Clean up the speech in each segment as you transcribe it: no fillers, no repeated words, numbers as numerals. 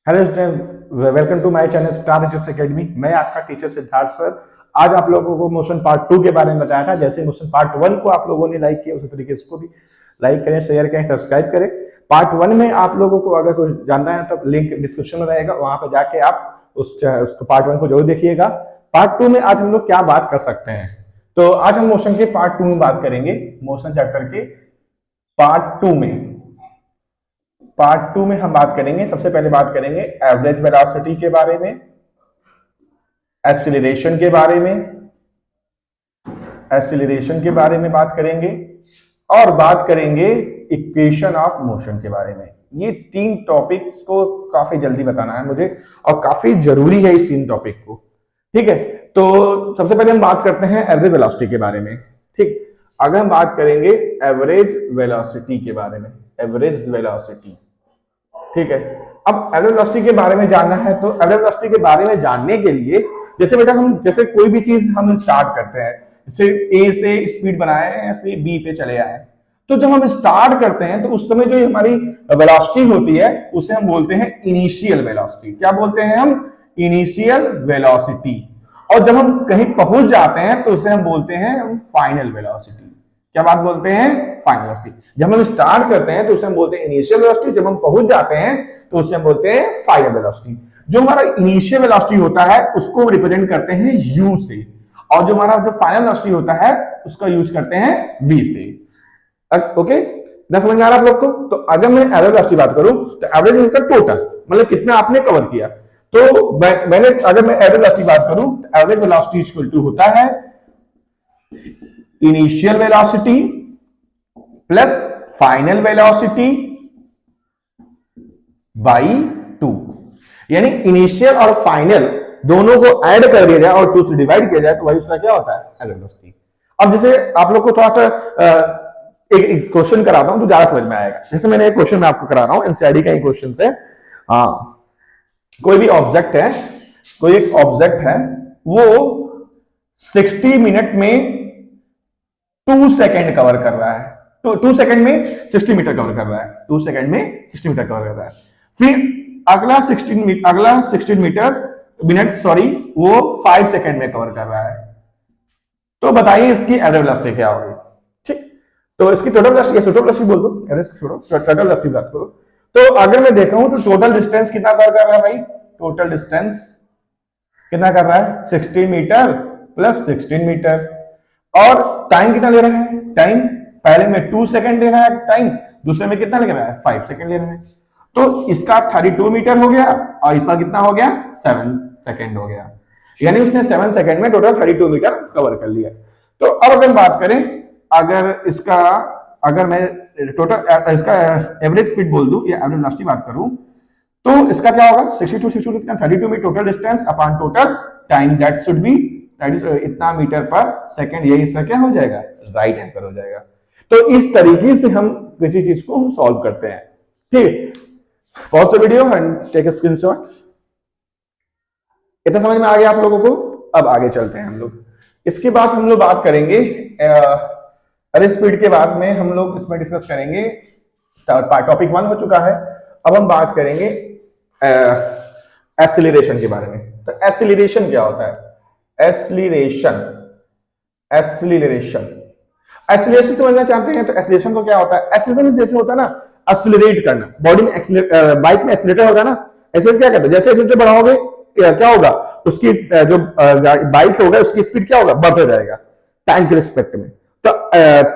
Hello student, welcome to my channel star HS academy. मैं आपका teacher Siddharth sir. आज आप लोगों को मोशन पार्ट 2 के बारे में बताया था। जैसे मोशन पार्ट 1 को आप लोगों ने लाइक किया, उसी तरीके से इसको भी लाइक करें, शेयर करें, सब्सक्राइब करें। पार्ट 1 में आप लोगों को अगर कुछ जानना है तो लिंक डिस्क्रिप्शन में रहेगा, वहां पर जाके आप उसको पार्ट 1 को जरूर देखिएगा। पार्ट 2 में आज हम लोग क्या बात कर सकते हैं, तो आज हम मोशन के पार्ट 2 में बात करेंगे। मोशन चैप्टर के पार्ट 2 में हम बात करेंगे। सबसे पहले बात करेंगे एवरेज वेलोसिटी के बारे में, एक्सीलरेशन के बारे में बात करेंगे, और बात करेंगे इक्वेशन ऑफ मोशन के बारे में। ये 3 टॉपिक्स को काफी जल्दी बताना है मुझे, और काफी जरूरी है इस 3 टॉपिक को। ठीक है, तो सबसे पहले हम बात करते हैं एवरेज वेलोसिटी के बारे में। ठीक, अगर हम बात करेंगे एवरेज वेलोसिटी के बारे में, एवरेज वेलोसिटी, ठीक है। अब एवरेज वेलोसिटी के बारे में जानना है, तो एवरेज वेलोसिटी के बारे में जानने के लिए जैसे बेटा हम जैसे कोई भी चीज हम स्टार्ट करते हैं, जैसे ए से स्पीड बनाए हैं फिर बी पे चले आए, तो जब हम स्टार्ट करते हैं तो उस समय जो हमारी वेलोसिटी होती है उसे हम बोलते हैं इनिशियल वेलोसिटी। क्या बोलते हैं हम? Initial velocity. और जब हम कहीं पहुंच जाते हैं तो उसे हम बोलते हैं फाइनल वेलोसिटी। क्या बात बोलते हैं? Final velocity. जब हम स्टार्ट करते हैं तो उसे हम बोलते हैं इनिशियल वेलोसिटी, जब हम पहुंच जाते हैं तो उसे हम बोलते हैं फाइनल वेलोसिटी। जो हमारा इनिशियल वेलोसिटी होता है उसको रिप्रेजेंट करते हैं u से, और जो हमारा जो फाइनल वेलोसिटी होता है उसका यूज करते हैं v से। ओके, ना समझ में आ रहा है आप लोग को? तो अगर मैं एवरेज वेलोसिटी बात करूं तो एवरेज इनका टोटल, मतलब कितना आपने कवर किया। तो मैंने अगर मैं एवरेज वेलोसिटी बात करूं तो एवरेज वेलोसिटी इक्वल टू होता है initial velocity plus final velocity by 2। यानी इनिशियल और फाइनल दोनों को ऐड कर दिया जाए और 2 से डिवाइड किया जाए तो वही उसका क्या होता है? Average velocity. अब जैसे आप लोग को थोड़ा सा एक क्वेश्चन कराता हूं तो ज्यादा समझ में आएगा। जैसे मैंने एक क्वेश्चन मैं आपको करा रहा हूं, एनसीईआरटी का एक क्वेश्चन है। कोई भी ऑब्जेक्ट है, कोई एक ऑब्जेक्ट है, वो 60 मिनट में 2 सेकेंड कवर कर रहा है। तो 2 सेकेंड में 60 मीटर कवर कर रहा है, 2 सेकेंड में 60 मीटर कवर कर रहा है। फिर अगला 16 मिनट वो 5 सेकेंड में कवर कर रहा है। तो बताइए इसकी एवरेज वेलोसिटी क्या होगी? ठीक, तो इसकी टोटल वेलोसिटी, टोटल वेलोसिटी बोल दो, एवरेज छोड़ो, टोटल वेलोसिटी बात करो। तो अगर मैं देखा हूं तो टोटल डिस्टेंस कितना कवर कर रहा है भाई? टोटल डिस्टेंस कितना कर रहा है? 16 मीटर प्लस 16 मीटर। और टाइम कितना ले रहा है? टाइम पहले में 2 सेकंड ले रहा है टाइम, दूसरे में कितना ले रहा है? 5 सेकंड ले रहा है। तो इसका 32 मीटर हो गया और इसका कितना हो गया? 7 सेकंड हो गया। यानी उसने 7 सेकंड में टोटल 32 मीटर कवर कर लिया। तो अब अगर बात करें, अगर मैं टोटल इसका एवरेज स्पीड बोल दूं या एवरेज वेलोसिटी बात करूं तो इसका क्या होगा? 62 कितना? 32 में total distance upon total time, that should be इतना मीटर पर सेकंड। यही इसका क्या हो जाएगा? राइट आंसर हो जाएगा। तो इस तरीके से हम किसी चीज को हम सॉल्व करते हैं। ठीक, pause the video and take a screenshot. इतना समझ में आ गया आप लोगों को? अब आगे चलते हैं हम लोग। इसके बाद हम लोग बात करेंगे एवरेज स्पीड के बाद में हम लोग इसमें डिस्कस करेंगे। टॉपिक 1 हो चुका है, अब हम बात करेंगे एक्सीलरेशन के बारे में। तो एक्सीलरेशन क्या होता है? एक्सीलरेशन समझना चाहते हैं तो एक्सीलरेशन को क्या होता है? एक्सीलरेशन जैसे होता है ना, एक्सीलरेट करना, बॉडी में बाइक में एक्सीलरेटर होगा ना, एक्सीलरेट क्या करता है? जैसे एक्सीलरेटर बढ़ाओगे क्या होगा? उसकी जो बाइक होगा उसकी स्पीड क्या होगा? बढ़ता जाएगा टाइम के रिस्पेक्ट में। तो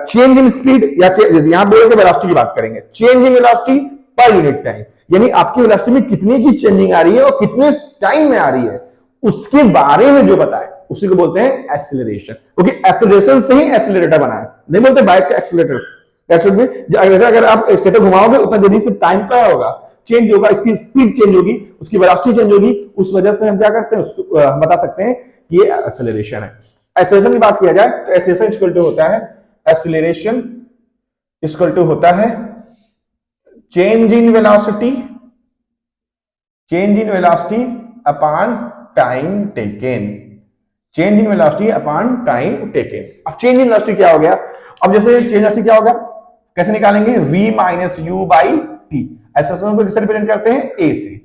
चेंज इन स्पीड या यहां बोलेंगे वेलोसिटी की बात करेंगे, change in velocity per unit time, यानी आपकी वेलोसिटी में कितने की चेंजिंग आ रही है और कितने टाइम में आ रही है उसके बारे में जो बताए उसी को बोलते हैं एक्सीलरेशन। क्योंकि एक्सीलरेशन से ही एक्सीलरेटर बना है, नहीं बोलते बाइक का एक्सीलरेटर। अगर आप एक्सीलरेटर घुमाओगे उतना जल्दी से टाइम क्या होगा? चेंज होगा, इसकी स्पीड चेंज होगी, उसकी वेलोसिटी चेंज होगी। उस वजह से हम क्या करते हैं? उसको हम बता सकते हैं कि ये एक्सीलरेशन है। एक्सीलरेशन की बात किया जाए तो एक्सीलरेशन इक्वल टू होता है, एक्सीलरेशन इक्वल टू होता है change in velocity upon time taken. Change in velocity upon time taken. अब चेंज इन वेलोसिटी क्या हो गया? अब जैसे चेंज वेलोसिटी क्या होगा, कैसे निकालेंगे? v minus you by T. Acceleration को किससे रिप्रेजेंट करते हैं? a से।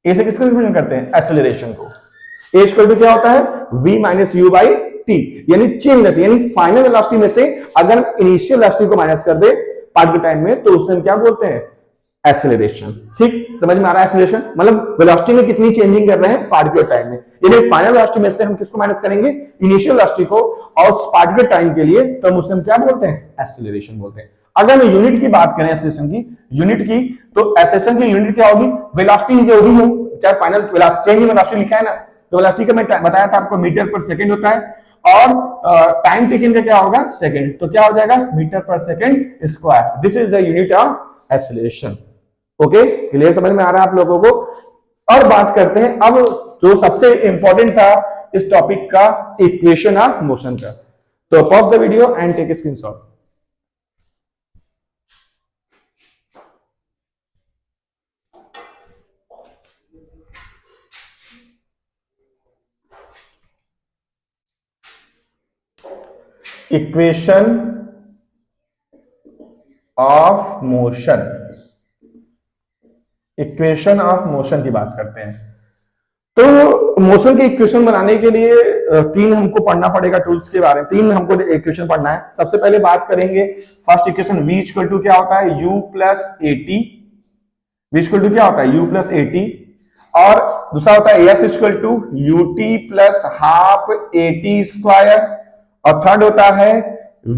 ए से किसको रिप्रेजेंट करते हैं? एक्सेलरेशन को। ए इक्वल टू क्या होता है? v minus you by T, यानी चेंज वेलोसिटी, यानी फाइनल वेलोसिटी में से अगर इनिशियल वेलोसिटी को माइनस कर दे पार्ट के टाइम में, तो उसमें क्या बोलते हैं? एक्सेलरेशन। ठीक, समझ में आ रहा है? एक्सेलरेशन मतलब वेलोसिटी में कितनी चेंजिंग कर रहे हैं पार्ट के टाइम में, यानी फाइनल वेलोसिटी में से हम किसको माइनस करेंगे? इनिशियल वेलोसिटी को, और पार्ट के टाइम के लिए, तो हम उससे क्या बोलते हैं? एक्सेलरेशन बोलते हैं। अगर मैं यूनिट की बात करें एक्सेलरेशन की, यूनिट की, तो एक्सेलरेशन की यूनिट क्या होगी? वेलोसिटी जो भी हो, चाहे final velocity, change in velocity लिखा है ना, तो वेलोसिटी का मैं बताया था आपको मीटर पर सेकंड होता है, और टाइम टेकन का क्या होगा? सेकंड, तो क्या हो जाएगा? मीटर पर second square. This is the unit of acceleration. Okay, clear, समझ में आ रहा है आप लोगों को? और बात करते हैं अब जो सबसे इंपॉर्टेंट था इस टॉपिक का, इक्वेशन ऑफ मोशन का। तो pause the video and take a screenshot. Equation of motion, equation of motion की बात करते हैं। तो मोशन के इक्वेशन बनाने के लिए तीन हमको पढ़ना पड़ेगा टूल्स के बारे में, तीन हमको इक्वेशन पढ़ना है। सबसे पहले बात करेंगे first equation, v equal to क्या होता है? u plus a t. v equal to क्या होता है? u plus a t. और दूसरा होता है s equal to u t plus half a t square. और थर्ड होता है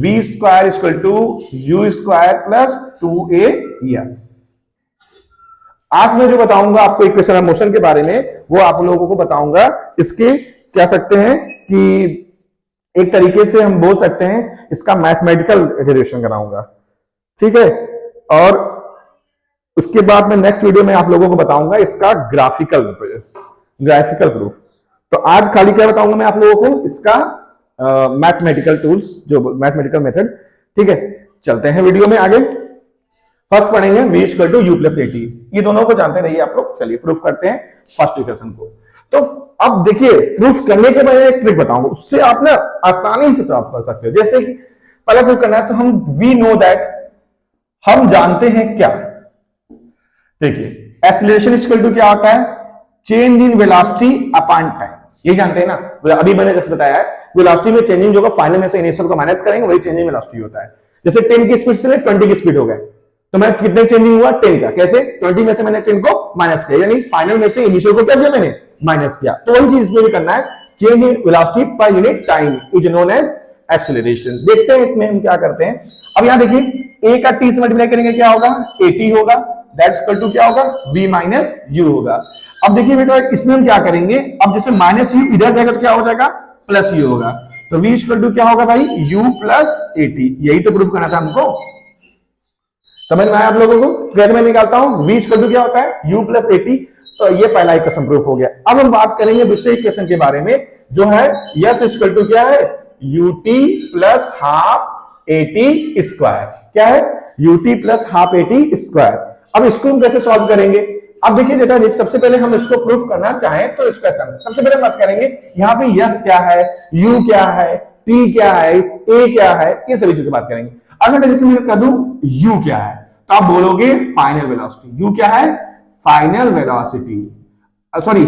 v square equal to u square plus two a s. आज मैं जो बताऊंगा आपको इक्वेशन ऑफ मोशन के बारे में, वो आप लोगों को बताऊंगा इसके, कह सकते हैं कि एक तरीके से हम बोल सकते हैं इसका मैथमेटिकल डेरिवेशन कराऊंगा। ठीक है, और उसके बाद में नेक्स्ट वीडियो में आप लोगों को बताऊंगा इसका ग्राफिकल प्रूफ। तो आज खाली क्या बताऊंगा मैं आप लोगों को? इसका मैथमेटिकल टूल्स, जो मैथमेटिकल मेथड। ठीक है, चलते हैं वीडियो में आगे। फर्स्ट पढ़ेंगे v equal to u plus a t, ये दोनों को जानते रहिए आप लोग। चलिए प्रूफ करते हैं फर्स्ट इक्वेशन को। तो अब देखिए, प्रूफ करने के बाद एक ट्रिक बताऊंगा, उससे आप ना आसानी से प्राप्त कर सकते हो। जैसे कि पहला प्रूफ करना है, तो हम वी नो दैट, हम जानते हैं क्या? देखिए, एक्सीलरेशन इक्वल टू क्या होता है? Change in velocity upon time, ये जानते हैं ना। अभी मैंने जैसे बताया है, वेलोसिटी में चेंजिंग जो होगा, फाइनल में से इनिशियल को माइनस करेंगे, वही चेंजिंग वेलोसिटी होता है। जैसे 10 की स्पीड से 20 की स्पीड हो गए, तो मैं कितने चेंजिंग हुआ? 10 का। कैसे? 20 में से मैंने 10 को माइनस किया, यानी फाइनल में से इनिशियल को क्या किया मैंने? माइनस किया। तो वही चीज इसमें भी करना है, change in velocity per unit time is known as acceleration. देखते हैं इसमें हम क्या करते हैं। अब यहां देखिए, a का t से मल्टीप्लाई करेंगे क्या होगा? at होगा, दैट्स इक्वल टू क्या होगा? v माइनस u होगा। अब देखिए बेटा, इसमें हम क्या करेंगे? अब जैसे माइनस u इधर जाएगा तो क्या हो जाएगा? प्लस u होगा। तो v इक्वल टू क्या होगा भाई? u plus at। यही तो प्रूफ करना था हमको, समझ में आया आप लोगों को? कैसे मैं निकालता हूं v इक्वल टू क्या होता है? u plus a T. तो ये पहला इक्वेशन प्रूफ हो गया। अब हम बात करेंगे दूसरे इक्वेशन के बारे में, जो है s इक्वल टू क्या है? ut plus half a t square. क्या है? ut plus half a t square. अब इसको हम कैसे सॉल्व करेंगे? अब देखिए बेटा, सबसे पहले हम इसको प्रूफ करना चाहें तो इस क्वेश्चन सबसे पहले बात करेंगे यहाँ पे s क्या है, u क्या है, t क्या है, a क्या है, ये सभी चीजें बात करेंगे। अगर जैसे मैं कह दूं u क्या है, तो आप बोलोगे फाइनल वेलोसिटी। u क्या है? Final velocity. सॉरी,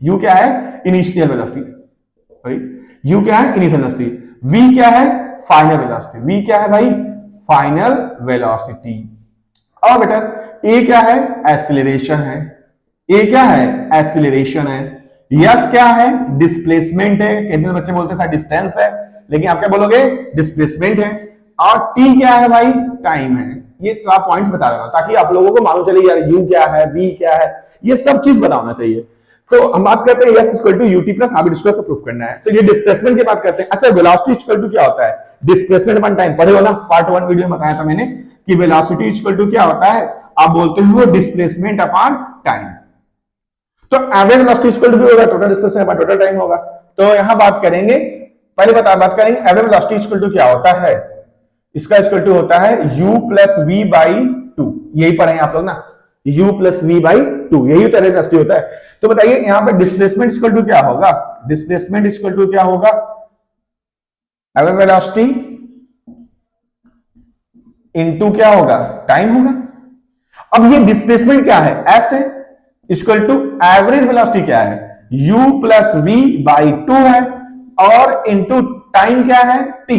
u क्या है? Initial velocity. सॉरी, u क्या है? Initial velocity. v क्या है? Final velocity. v क्या है भाई? Final velocity. और बेटा a क्या है? एक्सीलरेशन है। a क्या है? एक्सीलरेशन है। s क्या है? डिस्प्लेसमेंट है। कितने बच्चे बोलते हैं डिस्टेंस है, लेकिन आप क्या बोलोगे? डिस्प्लेसमेंट है। और t क्या है भाई? टाइम है। ये तो आप पॉइंट्स बता रहा हूं ताकि आप लोगों को मालूम चले यार u क्या है, v क्या है, ये सब चीज बताना चाहिए। तो हम बात करते हैं s equal to u t plus half square को प्रूफ करना है। तो ये डिस्प्लेसमेंट की बात करते हैं। अच्छा, वेलोसिटी इक्वल टू क्या होता है? डिस्प्लेसमेंट अपॉन टाइम पढ़े हो ना, पार्ट 1 वीडियो में बताया था मैंने कि वेलोसिटी इक्वल टू क्या होता है? आप बोलते हो डिस्प्लेसमेंट अपॉन टाइम। तो एवरेज वेलोसिटी इक्वल टू भी होगा total displacement upon total time होगा। तो यहां बात करेंगे, पहले बात करेंगे एवरेज वेलोसिटी इक्वल टू क्या होता है। इसका इक्वल टू होता है u plus v by two. यही पढ़े आप लोग ना, u plus v by two, यही तो एवरेज वेलोसिटी होता है। तो बताइए यहां पे डिस्प्लेसमेंट इक्वल टू क्या होगा? डिस्प्लेसमेंट इक्वल टू क्या होगा? एवरेज वेलोसिटी इनटू क्या होगा? टाइम होगा। अब ये डिस्प्लेसमेंट क्या है? s है, इक्वल टू एवरेज वेलोसिटी क्या है, u प्लस वी बाई 2 है, और इंटू टाइम क्या है, t।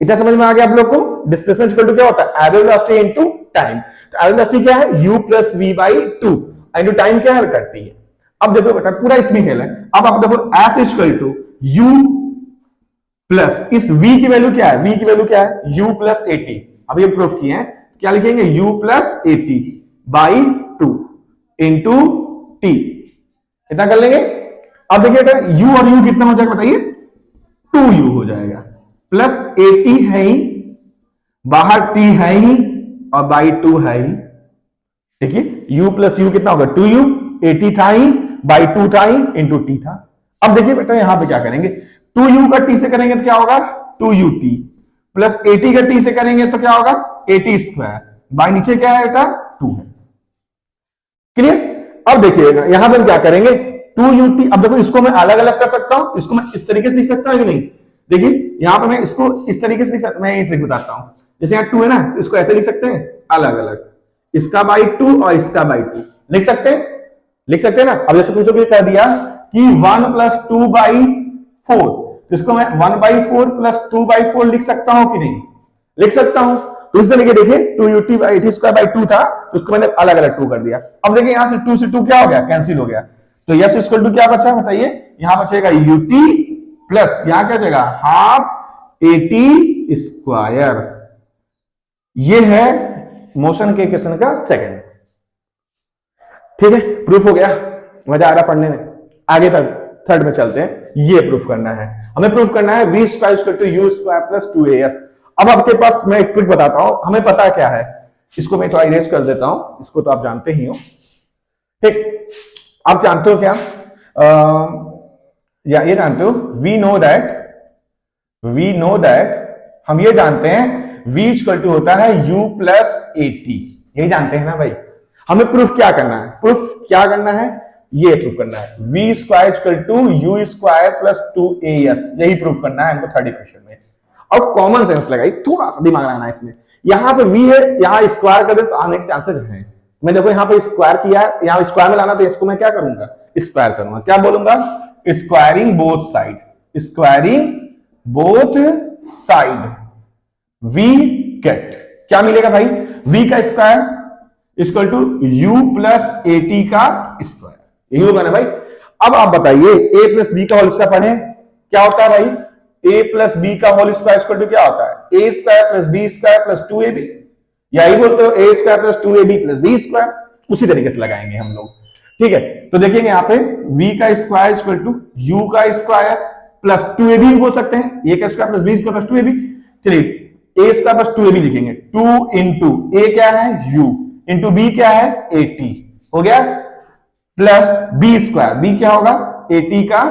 इतना समझ में आ गया आप लोग को। डिस्प्लेसमेंट इक्वल टू क्या होता है, एवरेज वेलोसिटी इंटू टाइम। तो एवरेज वेलोसिटी क्या है, u plus v by 2, into time क्या है, t है। अब देखो बेटा पूरा इसमें खेल है। अब आप देखो s equal to u plus इस v की वैल्यू क्या है, v की वैल्यू क्या है, u प्लस 80। अब ये प्रूफ किए हैं, क्या लिखेंगे, u plus 80 by 2 into t। इतना कर लेंगे। अब देखिए बेटा u और u कितना हो जाएगा बताइए, 2u हो जाएगा, प्लस 80 है ही, बाहर t है ही, और बाई 2 है ही। देखिए u प्लस u कितना होगा, 2u, 80 था ही, बाई 2 था ही, इंटू t था। अब देखिए बेटा यहां पे क्या करेंगे, 2u का t से करेंगे तो क्या होगा, 2ut, प्लस 80 का t से करेंगे तो क्या होगा, 80 स्क्वायर, बाई नीचे क्या है बेटा, 2 है। क्लियर। अब देखिएगा यहां पर क्या करेंगे, 2ut। अब देखो इसको मैं अलग अलग कर सकता हूं, इसको मैं इस तरीके से लिख सकता हूं कि नहीं। देखिए यहां पर मैं इसको इस तरीके से लिख सकता, मैं ये ट्रिक बताता हूं। जैसे यहाँ 2 है ना, तो इसको ऐसे लिख सकते हैं अलग अलग, इसका बाई 2 और इसका बाई 2 लिख सकते हैं, लिख सकते हैं ना। अब जैसे पूछो कह दिया कि 1 प्लस 2 बाई 4, तो इसको मैं 1 बाई 4 प्लस 2 बाई 4 लिख सकता हूं कि नहीं, लिख सकता हूं। तो इस तरीके देखिए 2ut बाई 80 स्क्वायर बाई 2 था, तो उसको मैंने अलग अलग 2 कर दिया। अब देखिए यहां से 2 से 2 क्या हो गया, कैंसिल हो गया। तो यस इक्वल टू क्या बचा बताइए, यहां बचेगा ut प्लस यहां क्या बचेगा, हाफ 80 स्क्वायर। ये है मोशन के क्वेश्चन का सेकंड। ठीक है, प्रूफ हो गया, मजा आ रहा पढ़ने में। आगे तक थर्ड में चलते हैं। ये प्रूफ करना है, हमें प्रूफ करना है v square equal to u square plus 2as। अब आपके पास मैं एक ट्रिक बताता हूं, हमें पता क्या है, इसको मैं थोड़ा इरेज कर देता हूं, इसको तो आप जानते ही हो। ठीक, आप जानते हो क्या, या ये जानते हो, वी नो दैट, हम ये जानते हैं v इक्वल टू होता है u प्लस 80, यही जानते हैं ना भाई। हमें प्रूफ क्या करना है, प्रूफ क्या करना है, ये प्रूफ करना है, v square equal to u square plus 2as, यही प्रूफ करना है हमको थर्ड इक्वेशन में। और कॉमन सेंस लगाई, थोड़ा सा दिमाग लगाना है इसमें। यहां पे v है, यहां स्क्वायर कर दे तो आने के चांसेस हैं। मैं देखो यहां पे स्क्वायर किया है, यहां स्क्वायर में लाना, तो इसको मैं क्या करूंगा, स्क्वायर करूंगा। क्या बोलूंगा, squaring both side, squaring both side, v get क्या मिलेगा भाई, v का square equal to u plus 80 का स्क्वायर, यही होगा ना भाई। अब आप बताइए a प्लस बी का होल स्क्वायर पढ़े, क्या होता है भाई, a प्लस बी का होल स्क्वायर इक्वल टू क्या होता है, a square plus B square plus 2ab, यही बोलते हो a square plus 2ab plus b square. उसी तरीके से लगाएंगे हम लोग। ठीक है, तो देखिए यहाँ पे v का स्क्वायर इक्वल टू u का स्क्वायर प्लस 2ab बोल सकते हैं, a का square plus b square plus 2ab। चलिए a स्क्वायर प्लस 2ab लिखेंगे, 2 इंटू a क्या है u, इंटू b क्या है 80 हो गया, प्लस b स्क्वायर, b क्या होगा 80 का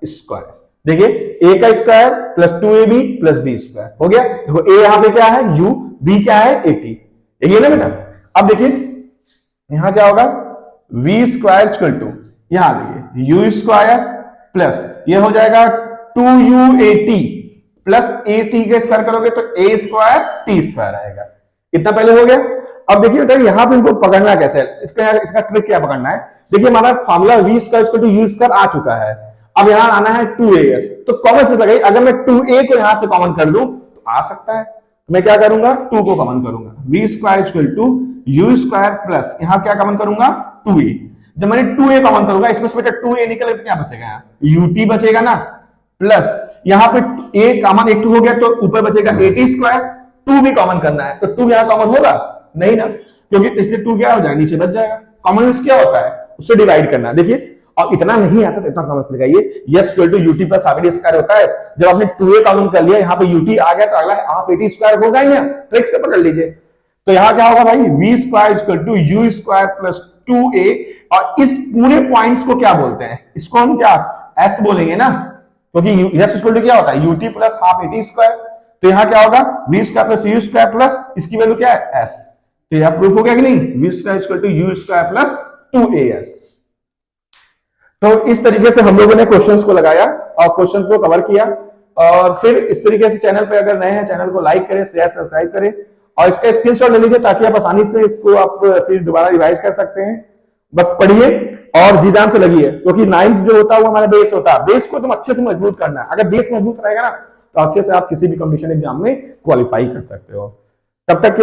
स्क्वायर। देखिए a का square plus 2ab plus b square हो गया। देखो a यहां पे क्या है u, b क्या है 80, ये ना बेटा। अब देखिए यहां क्या होगा, v स्क्वायर इक्वल टू, यहां देखिए u स्क्वायर प्लस ये हो जाएगा 2u80 प्लस 80 का स्क्वायर करोगे तो a स्क्वायर t स्क्वायर आएगा। इतना पहले हो गया। अब देखिए बेटा यहां पे इनको पकड़ना कैसे है, इसका ट्रिक क्या पकड़ना है। देखिए हमारा formula v square equal to u square आ चुका है, अब यहां आना है 2as, तो कॉमन से लगाई, अगर मैं 2a को यहां से कॉमन कर लूं तो आ सकता है, तो मैं क्या करूंगा 2 को कॉमन करूंगा, v square equal to u square plus यहां क्या कॉमन करूंगा 2a। जब मैंने 2a कॉमन करूंगा, इसमें से बेटा 2a निकले तो क्या बचेगा, यहाँ ut बचेगा ना, प्लस यहां पे a कॉमन, एक 2 हो गया तो ऊपर बचेगा 80 स्क्वायर, 2 भी कॉमन करना है, तो 2 यहां कॉमन होगा नहीं ना, क्योंकि इसलिए 2 क्या हो जाएगा, नीचे बच जाएगा। कॉमन क्या होता है, उससे डिवाइड करना। देखिए और इतना नहीं आता तो इतना कॉमन से लगाइए, s equal to ut plus half 80 square होता है। जब आपने 2a कॉमन कर लिया, यहां पे ut आ गया तो अगला हाफ 80 स्क्वायर होगा ही ना, ट्रिक से पकड़ लीजिए। तो यहां क्या होगा भाई, v square equal to u square plus 2a, और इस पूरे पॉइंट्स को क्या बोलते हैं, इसको हम क्या s बोलेंगे ना, क्योंकि यस इक्वल टू क्या होता है ut प्लस हाफ 80 स्क्वायर। तो यहां क्या होगा v square plus u square plus इसकी वैल्यू क्या है s। तो यह प्रूफ हो गया कि नहीं, v square equal to u square plus 2as। तो इस तरीके से हम लोगों ने क्वेश्चंस को लगाया और क्वेश्चंस को कवर किया। और फिर इस तरीके से चैनल पे अगर नए हैं, चैनल को लाइक करें, शेयर सब्सक्राइब करें और इसका स्क्रीनशॉट ले लीजिए, ताकि आप आसानी से इसको आप फिर दोबारा रिवाइज कर सकते हैं बस पढ़िए और जी जान से लगिए, क्योंकि नाइन्थ जो होता है वो हमारा बेस होता है। बेस को तुम अच्छे से मजबूत करना है। अगर बेस मजबूत रहेगा ना तो अच्छे से आप किसी भी कंपटीशन एग्जाम में क्वालिफाई कर सकते हो। तब तक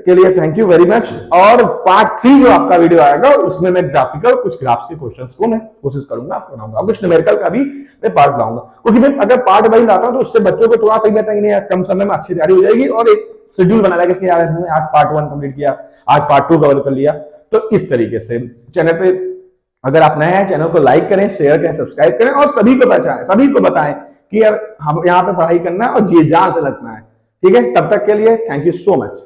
के लिए थैंक यू वेरी मच। और पार्ट 3 जो आपका वीडियो आएगा उसमें मैं ग्राफिकल कुछ ग्राफ्स के क्वेश्चंस को मैं कोशिश करूंगा आपको बनाऊंगा, और कुछ न्यूमेरिकल का भी मैं पार्ट लाऊंगा, क्योंकि मैं अगर पार्ट वाइज लाता हूं तो उससे बच्चों को थोड़ा सही रहता है कि नहीं कम समय में अच्छी तैयारी हो जाएगी, और एक शेड्यूल बना लेगा कि यार हमने आज पार्ट 1 कंप्लीट किया, आज पार्ट 2 कवर कर लिया। तो इस तरीके से चैनल पे अगर आप नए हैं चैनल को लाइक करें, शेयर करें, सब्सक्राइब करें, और सभी को बताएं कि यार हम यहाँ पे पढ़ाई करना है और जी जान से लगना है। ठीक है, तब तक के लिए थैंक यू सो मच।